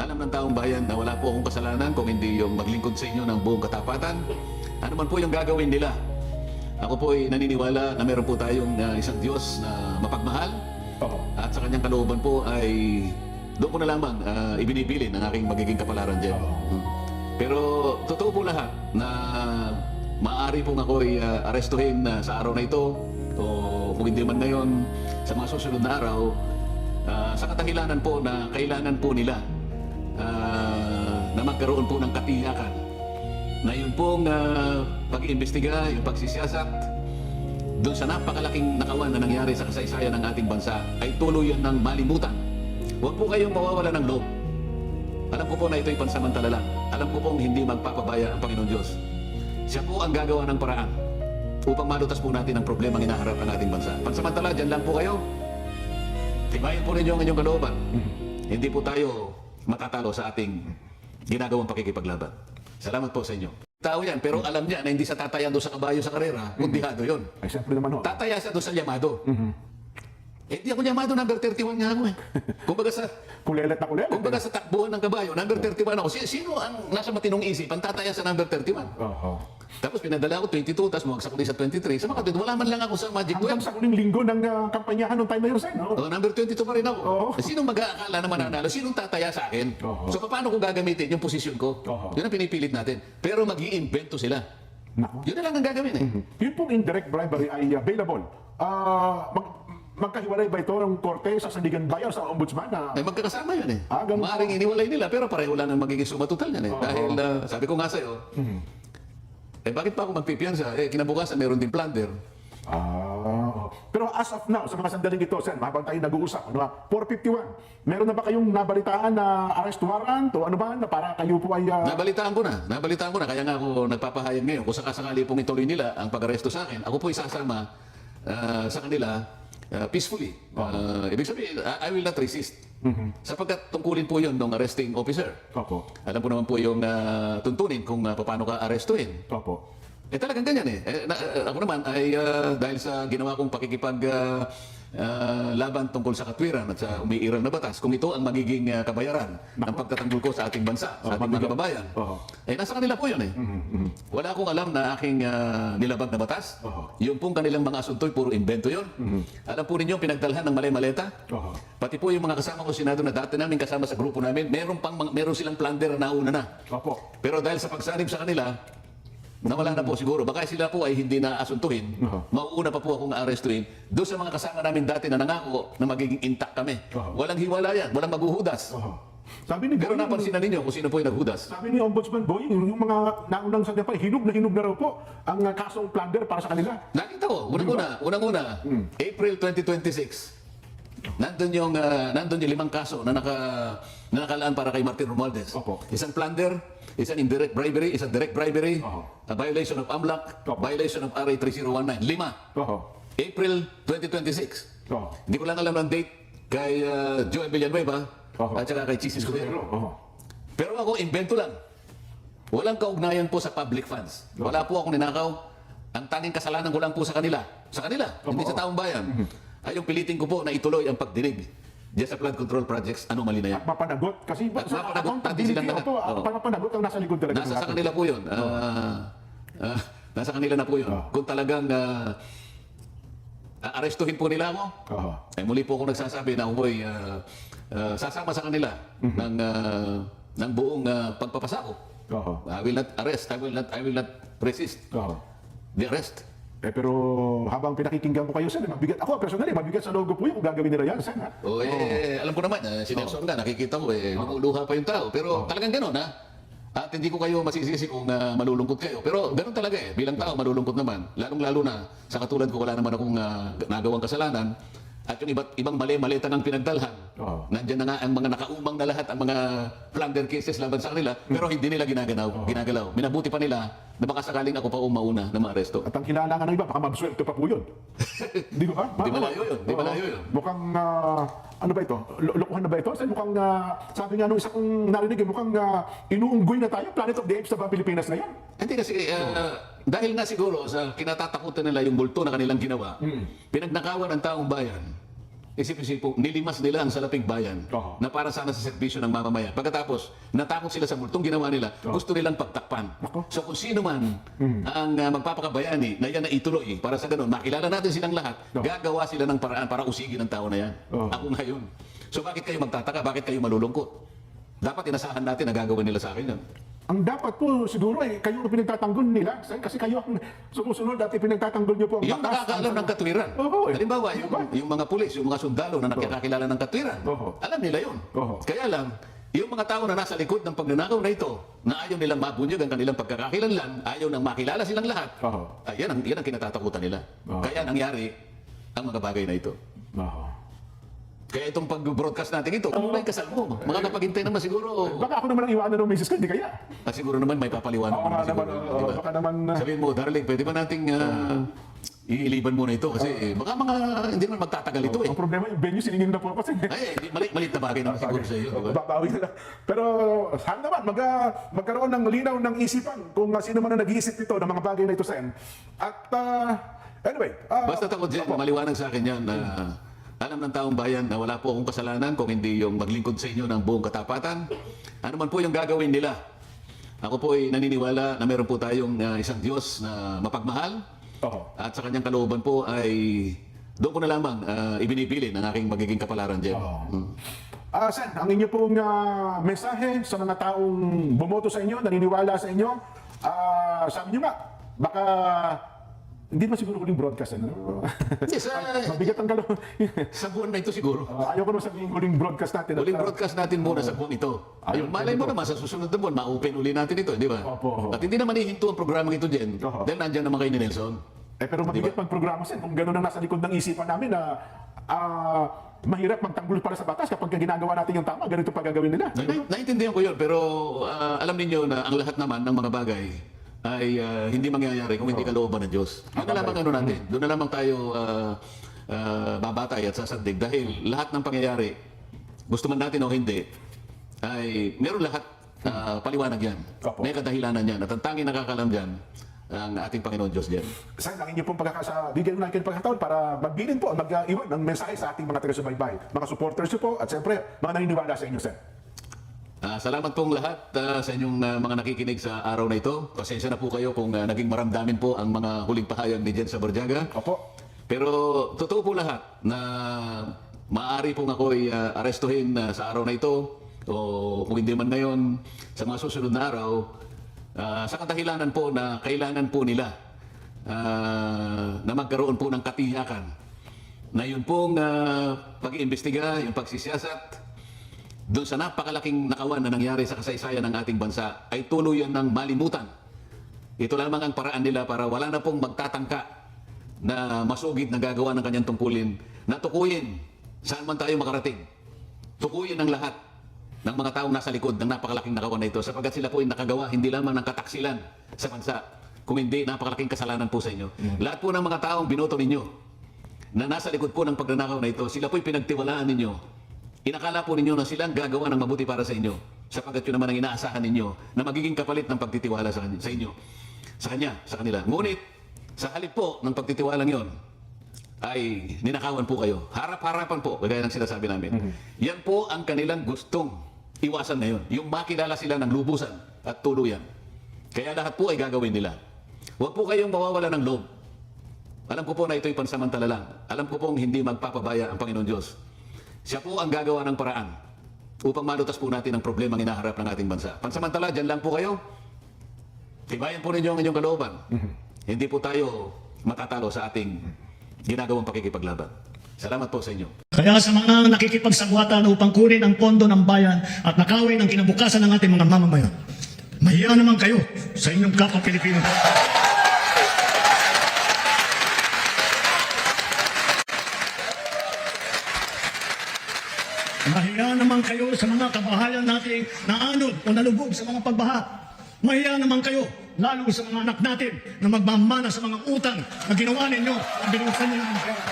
alam ng taong bayan na wala po akong kasalanan kung hindi yung maglingkod sa inyo ng buong katapatan. Ano man po yung gagawin nila. Ako po ay naniniwala na meron po tayong isang Diyos na mapagmahal. At sa kanyang kalooban po ay doon ko na lamang ibinibili ng aking magiging kapalaran dyan. Pero totoo po lahat na maaari pong ako ay arestuhin sa araw na ito o kung hindi man ngayon sa mga susunod na araw sa katahilanan po na kailangan po nila na magkaroon po ng katiyakan na yun pong pag-iimbestiga, yung pagsisiyasat doon sa napakalaking nakawan na nangyari sa kasaysayan ng ating bansa ay tuluyan ng malimutan. Huwag po kayong mawawala ng loob. Alam ko po na ito'y pansamantala lang. Alam ko pong hindi magpapabaya ang Panginoon Diyos. Siya po ang gagawa ng paraan upang malutas po natin ang problema ng hinaharap ng ating bansa. Pansamantala, dyan lang po kayo. Tibayin po ninyo ang inyong kalooban. Hindi po tayo matatalo sa ating ginagawang pakikipaglaban. Salamat po sa inyo. Tao yan, pero alam niya na hindi sa tatayan doon sa kabayo sa karera, kundihado yun. Ay, siyempre naman ho. Tataya siya doon sa Yamado. Eh, di ako Yamado, number 31 nga ako eh. Kulelet na kulelet. Kumbaga sa takbuhan ng kabayo, number 31 ako. Sino ang nasa matinong isip ang tataya sa number 31? Tapos pinadala ako 22, tapos mawagsak ulit sa 23. Sa mga wala man lang ako sa Magic 12. Hanggang sa huling linggo ng kampanyahan ng time na yun, no? Number 22 pa rin ako. Oo. Sinong mag-aakala na mananalo? Sinong tataya sa akin? So paano ko gagamitin yung posisyon ko? Yun ang pinipilit natin. Pero mag-iimbento sila. Nako. Yun na lang ang gagawin eh. Yun pong indirect bribery ay available. Magkahiwalay ba ito ng korte sa Sandigan Bayan sa ombudsman na Ay magkakasama yun eh. Ganun Maaring iniwalay nila pero pareho lang ang magiging suma total yan eh. Dahil sabi ko nga sa'yo, bakit pa ako magpipiyansa? Kinabukasan meron din plunder. Pero as of now, sa mga sandaling ito, Sen, habang tayo nag-uusap, 451, meron na ba kayong nabalitaan na arrest warrant o ano ba na para kayo po ay... Nabalitaan ko na. Kaya nga ako nagpapahayag ngayon. Kung sakasakali pong ituloy nila ang pag-aresto sa akin, ako po isasama sa kanila peacefully. Ibig sabihin, I will not resist. Sapagkat tungkulin po yun ng arresting officer. Alam po naman po yung tuntunin kung paano ka arestuhin. Talagang ganyan eh. Ako naman ay dahil sa ginawa kong pakikipag laban tungkol sa katwiran at sa umiiral na batas, kung ito ang magiging kabayaran ng pagtatanggol ko sa ating bansa, sa ating mga kababayan, nasa kanila po yun eh. Wala akong alam na aking nilabag na batas. Yung pong kanilang mga asunto'y puro invento yun. Alam po ninyo, pinagdalhan ng malay-maleta. Pati po yung mga kasama ko Senado na dati namin kasama sa grupo namin, meron silang plunder na nauna na. Pero dahil sa pagsanib sa kanila, nawala na po siguro. Baka sila po ay hindi na asuntuhin. Mauuna pa po akong arestuhin. Doon sa mga kasama namin dati na nangako na magiging intact kami. Walang hiwalayan, walang maghuhudas. Sabi ni Pero Boying, napansin na ninyo kung sino po yung naghudas. sabi ni Ombudsman Boying, yung mga naunang sa pa, hinog na raw po ang kasong plunder para sa kanila. Nakita ko, unang-una, April 2026. Nandun yung 5 kaso na nakalaan para kay Martin Romualdez. Isang plunder, isang indirect bribery, isang direct bribery, a violation of AMLAC, violation of RA 3019. 5. April 2026. Hindi ko lang alam ng date kay Joel Villanueva at saka kay Chis Escudero. Pero ako, invento lang. Walang kaugnayan po sa public funds. Wala po akong ninakaw. Ang tanging kasalanan ko lang po sa kanila. Sa kanila, hindi sa taong bayan. Ay yung pilitin ko po na ituloy ang pagdinig diyan sa flood control projects, anomaly na yan. Mapanagot. Kasi Mapanagot, pati silang lahat. Mapanagot ang nasa likod talaga. Nasa sa kanila po yun. Nasa kanila na po yun. Kung talagang arestuhin po nila ako, muli po ako nagsasabi na ako'y sasama sa kanila ng buong pagpapasako. I will not arrest. I will not resist the arrest. Pero habang pinakikinggan ko kayo, Sen, mabigat. Ako, personally, mabigat sa logo po yung gagawin nila yan, Sen. Alam ko naman, si Nelson nga, nakikita ko, lumuluha pa yung tao. Pero talagang gano'n, ha? At hindi ko kayo masisisi kung malulungkot kayo. Pero gano'n talaga eh. Bilang tao, malulungkot naman. Lalong-lalo na, sa katulad ko, wala naman akong nagawang kasalanan. At yung ibang mali-maleta ng pinagdalhan, nandiyan na nga ang mga nakaumang na lahat, ang mga plunder cases laban sa kanila, pero hindi nila ginagalaw. Minabuti pa nila na baka sakaling ako pa umauna na maaresto. At ang kinalaman ng iba, baka mabswelto pa po yun. Di ba? Di malayo yun. Mukhang, ano ba ito? Lokohan na ba ito? Mukhang, sabi nga nung isa kong narinig, mukhang inuunggoy na tayo, Planet of the Apes na ba Pilipinas na yan? Hindi kasi, dahil nga siguro sa kinatatakutan nila yung multo na kanilang ginawa, pinagnakawan ng taong bayan, Isip-isip po, nilimas nila ang salaping bayan Oo. na para sana sa serbisyo ng mamamayan. Pagkatapos, natakot sila sa multong ginawa nila, gusto nilang pagtakpan. So kung sino man ang magpapakabayani na yan na ituloy, para sa ganun, makilala natin silang lahat, gagawa sila ng paraan para usigin ang tao na yan. Ako ngayon. So bakit kayo magtataka? Bakit kayo malulungkot? Dapat inasahan natin na gagawin nila sa akin yan. Ang dapat po siguro kayo ang pinagtatanggol nila. Kasi kayo ang sumusunod dati pinagtatanggol niyo po ang Yung batas. nakakaalam ng katwiran. Oo, eh. Halimbawa, yung mga pulis, yung mga sundalo na nakakakilala ng katwiran, Oo. alam nila yun. Oo. Kaya lang, yung mga tao na nasa likod ng pagnanakaw na ito, na ayaw nilang mabunyag ang kanilang pagkakakilanlan, ayaw nang makilala silang lahat, Oo. yan ang kinatatakutan nila. Oo. Kaya nangyari ang mga bagay na ito. Oo. Kaya itong pag-broadcast natin ito, ano na yung kasal mo? Makakapaghintay naman siguro. Baka ako naman ang iwanan ng misis ko, hindi kaya. Siguro naman may papaliwanag Oo nga naman, siguro. Diba? baka naman, Sabihin mo, darling, pwede ba nating iiliban muna ito? Kasi baka hindi naman magtatagal ito eh. ang problema yung venue, siningin na po kasi. Ay, malit na bagay naman siguro sa iyo. Diba? Babawi na lang. Pero sana naman, magkaroon ng linaw ng isipan kung sino man ang nag-iisip nito ng mga bagay na ito, Sen. At anyway. Basta takot dyan, maliwanag sa akin yan na alam ng taong bayan na wala po akong kasalanan kung hindi yung maglingkod sa inyo ng buong katapatan. Ano man po yung gagawin nila. Ako po ay naniniwala na meron po tayong isang Diyos na mapagmahal. Oo. At sa kanyang kalooban po ay doon ko na lamang ibinibili ng aking magiging kapalaran dyan. Sen, ang inyo pong mensahe sa mga taong bumoto sa inyo, naniniwala sa inyo, sabi nyo nga, baka hindi ba siguro huling broadcast, ano? Yes, Mabigat ang galo. sa buwan na ito siguro. Ayaw ko naman sabihin huling broadcast natin. Huling broadcast natin muna sa buwan ito. Ayun, Malay mo naman sa susunod na buwan, ma-open uli natin ito, di ba? Opo. At hindi naman ihinto ang programang ito dyan. Oo. Dahil nandyan naman kayo ni Nelson. Pero mabigat mag-programa, Sen, kung gano'n ang nasa likod ng isipan namin na mahirap magtanggol para sa batas kapag ginagawa natin yung tama, ganito pa gagawin nila. Naintindihan ko yun, pero alam ninyo na ang lahat naman ng mga bagay ay hindi mangyayari kung hindi kalooban ng Diyos. Doon na lamang ano natin, doon na lamang tayo babatay at sasandig dahil lahat ng pangyayari, gusto man natin o hindi, ay meron lahat paliwanag yan. Opo. May kadahilanan yan at ang tanging nakakalam dyan ang ating Panginoon Diyos dyan. Sen, ang inyo pong bigyan mo natin pagkakataon para magbilin po, mag-iwan ng mensahe sa ating mga taga-subaybay, mga supporters nyo po, at siyempre, mga naniniwala sa inyo, Sen. Salamat pong lahat sa inyong mga nakikinig sa araw na ito. Pasensya na po kayo kung naging maramdamin po ang mga huling pahayag ni Jen Sabarjaga. Opo. Pero totoo po lahat na maaari pong ako'y arestuhin sa araw na ito o kung hindi man ngayon sa mga susunod na araw sa kadahilanan po na kailangan po nila na magkaroon po ng katiyakan na yun pong pag-iimbestiga, yung pagsisiyasat doon sa napakalaking nakawan na nangyari sa kasaysayan ng ating bansa ay tuluyan ng malimutan. Ito lamang ang paraan nila para wala na pong magtatangka na masugid na gagawa ng kanyang tungkulin na tukuyin saan man tayo makarating. Tukuyin ang lahat ng mga taong nasa likod ng napakalaking nakawan na ito sapagkat sila po ay nakagawa hindi lamang ng kataksilan sa bansa, kung hindi napakalaking kasalanan po sa inyo. Lahat po ng mga taong binoto ninyo na nasa likod po ng pagnanakaw na ito, sila po ay pinagtiwalaan ninyo. Inakala po ninyo na silang gagawa ng mabuti para sa inyo sapagkat yun naman ang inaasahan ninyo na magiging kapalit ng pagtitiwala sa inyo. Sa kanila. Ngunit, sa halip po ng pagtitiwalang yon ay ninakawan po kayo. Harap-harapan po, kagaya ng sinasabi namin. Yan po ang kanilang gustong iwasan na yun. Yung makilala sila ng lubusan at tuluyan. Kaya lahat po ay gagawin nila. Huwag po kayong mawawala ng loob. Alam ko po na ito'y pansamantala lang. Alam ko pong hindi magpapabaya ang Panginoon Diyos. Siya po ang gagawa ng paraan upang malutas po natin ang problema ang inaharap ng ating bansa. Pansamantala, dyan lang po kayo. Tibayan po ninyo ang inyong kalooban. Hindi po tayo matatalo sa ating ginagawang pakikipaglaban. Salamat po sa inyo. Kaya sa mga nakikipagsagwatan upang kunin ang pondo ng bayan at nakawin ang kinabukasan ng ating mga mamamayan, mahiya naman kayo sa inyong kapwa Pilipino. Mahiya naman kayo sa mga kabahayan natin na anod o nalubog sa mga pagbaha. Mahiya naman kayo, lalo sa mga anak natin na magmamana sa mga utang na ginawa ninyo at binuhusan ninyo ng pera.